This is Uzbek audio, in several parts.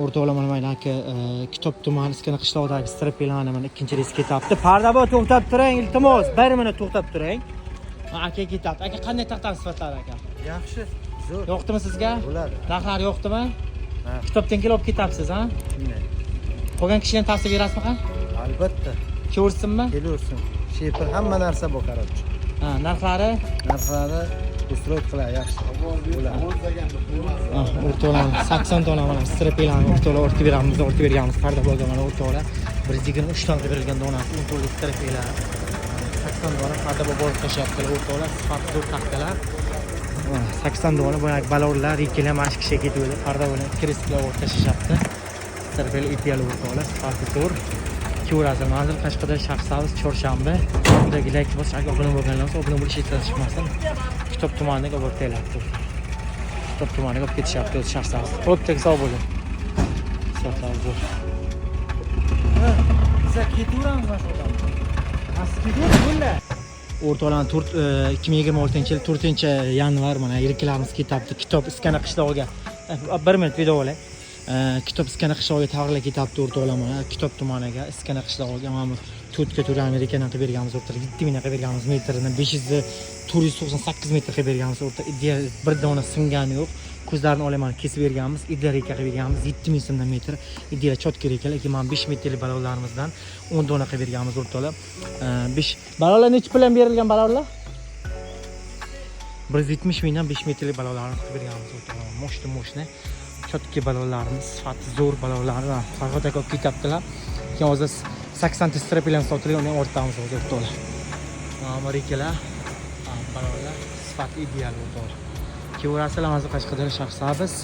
O'rtoqlama mana aka Kitob tumani Iskana qishlog'idagi strapelani mana ikkinchi reys ketyapti. Pardabo to'xtab turing, iltimos. 1 minut to'xtab turing. Aka ketyapti. Aka qanday taqtam sifatlari aka? Yaxshi, zo'r. Yo'qdimi sizga? Bo'ladi. Narxlar yo'qdimi? Ha. Kitobdan kelib ketyapsiz, ha? Qolgan kishilarga tavsiya berasizmi? Albatta. Ko'rsinmi? Kelursin. Shepir hamma narsa bor qarabchi. Ha, narxlari? Narxlari ustроить qiladi, yaxshi. Bo'ladi. O'rtoqlar 80 dona mana strapelani o'rtoqlar ortib beramiz. Pardaboga mana o'rtoqlar 123 dona berilgan donasi o'rtoqlar strapelar. 80 dona pardabo borib tashyaptilar o'rtoqlar. Sifat zo'r taxtalar. 80 dona boyagi balonlar ikkilar mana shu kishiga ketadi. Pardaboni krestlar o'rib tashyapti. Strapel ideal o'rtoqlar. Sifati zo'r. Ko'rasiz, manzil Qashqadaryo Shaxsavs chorshanba. Undagi like bosish, agar obuna bo'lganlar bo'lsa, obuna bo'lish esdan chiqmasin. Kitob tumaniga olib ketyapti. Kitob tumaniga olib ketishyapti o'z Shaxsavs. Xo'p, sog' bo'ling. Sog'lar zo'r. Biza ketaveramiz mana shu odam. Askiga bunday. O'rtoqlar 2026-yil 4-yanvar mana yiriklarimiz ketyapti. Kitob Iskana qishlog'iga. 1 minut video olay. Kitob Iskana qishlog'iga tag'irlab ketyapti o'rtoqlar mana Kitob tumaniga Iskana qishlog'iga mana 4 ga Amerikadan qilib berganmiz o'rtoqlar 7 ming qilib berganmiz metrini 498 metr qilib berganmiz o'rtoqlar ideal bir dona singani yo'q ko'zlarini olaman kesib berganmiz ideal reka qilib berganmiz 7 ming so'mdan metr ideal chotka rekalar lekin mana 5 metrlik balonlarimizdan 10 dona qilib berganmiz o'rtoqlar 5 balonlar necha bilan berilgan balonlar 170 mingdan 5 metrlik balonlarni qilib berganmiz o'rtoqlar moshni chotka balonlarimiz sifati zo'r balonlar va farqot aka olib ketyaptilar. Keyin hozir 80 ta strapelan sotilgan, uni o'rtamiz hozir o'rtoqlar. Amerikalar balonlar sifati ideal o'rtoqlar. Ko'rasizlar, manzil Qashqadaryo Shaxsavs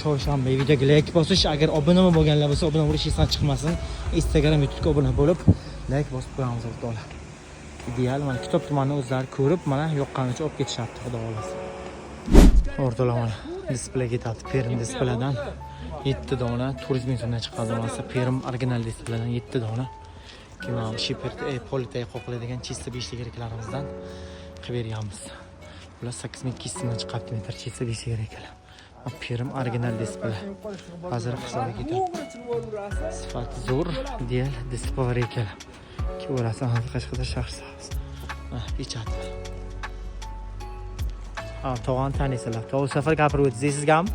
chorshanba videoga like bosish, agar obuna bo'lganlar bo'lsa, obuna bo'lish esdan chiqmasin. Instagram, YouTube'ga obuna bo'lib, like bosib qo'yamiz o'rtoqlar. Ideal mana Kitob tumanini o'zlari ko'rib, mana yoqqanicha olib ketishyapti, xudo xolasa. O'rtoqlar mana displey ketyapti. Perm displeydan 7 dona 400 ming so'mdan chiqadi bo'lsa, Perm original displeydan 7 dona. Keyin shipper politay qoqiladigan chista 5 keраklarimizdan qilib berganmiz. Ular 8200 so'mdan chiqadi metr chista 5 keraklar. Perm original displey. Hozir hisobga ketyapti. Sifati zo'r, ideal displey rekalar. Ko'rasiz, Qashqadaryo Shaxsavs. Pechat. To'g'on tanisizlar. To'g'ri safar gapirib o'tdingizmi?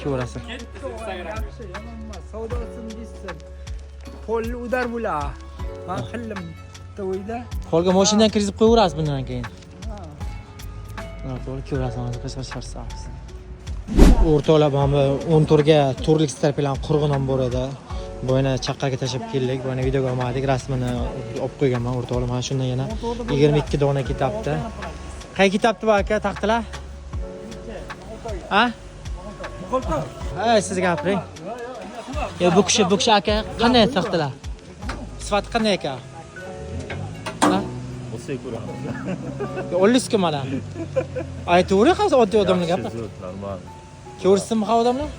Ko'rasiz. Savdosini deysiz. Pol udar bo'la. Ha, qildim. To'yda. Polga mashinadan kirib qo'yaverasiz bundan keyin. To'g'ri ko'rasiz, Qashqadaryo Shaxsavs. O'rtoqlar mana 10 ga turlik strapelan qurg'in ham bor edi. Bu yana chaqqaga tashib keldik. Bu yana videoga olmadik, rasmini olib qo'yganman o'rtoqlar. Mana shundan yana 22 dona ketyapti. Qay ketyapti bu aka taxtalar? Ha? Ha, siz gapiring. Bu kishi aka qanday taxtalar? Sifat qanday aka? Ha? O'say ko'ramiz. Olisizmi mana? Aytavering, hozir oddiy odamlar gapi. Normal. Ko'rsinmi ha odamlar?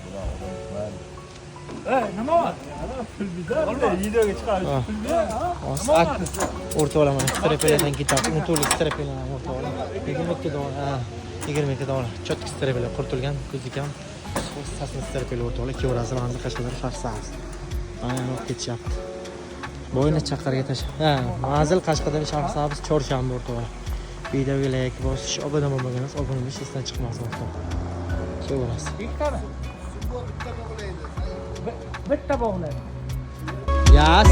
Nima bor? Videoga chiqamiz. O'rtoqlar mana strapelardan ketyapti. Unutuvlik strapelar o'rtoqlar. 22 dona. 22 dona. Chotka strapelar qurtilgan, ko'zikam. Sasni strapelar o'rtoqlar. Ko'rasiz, manzil Qashqadaryo Shaxsavs. Mana olib ketishyapti. Bo'yni chaqarga tashib. Manzil Qashqadaryo Shaxsavs chorshanba o'rtoqlar. Videoga like bosish, obuna bo'lmagansiz, obuna bo'lish esdan chiqmasin o'rtoqlar. Ko'rasiz. Bitta bog'laydi. Yes.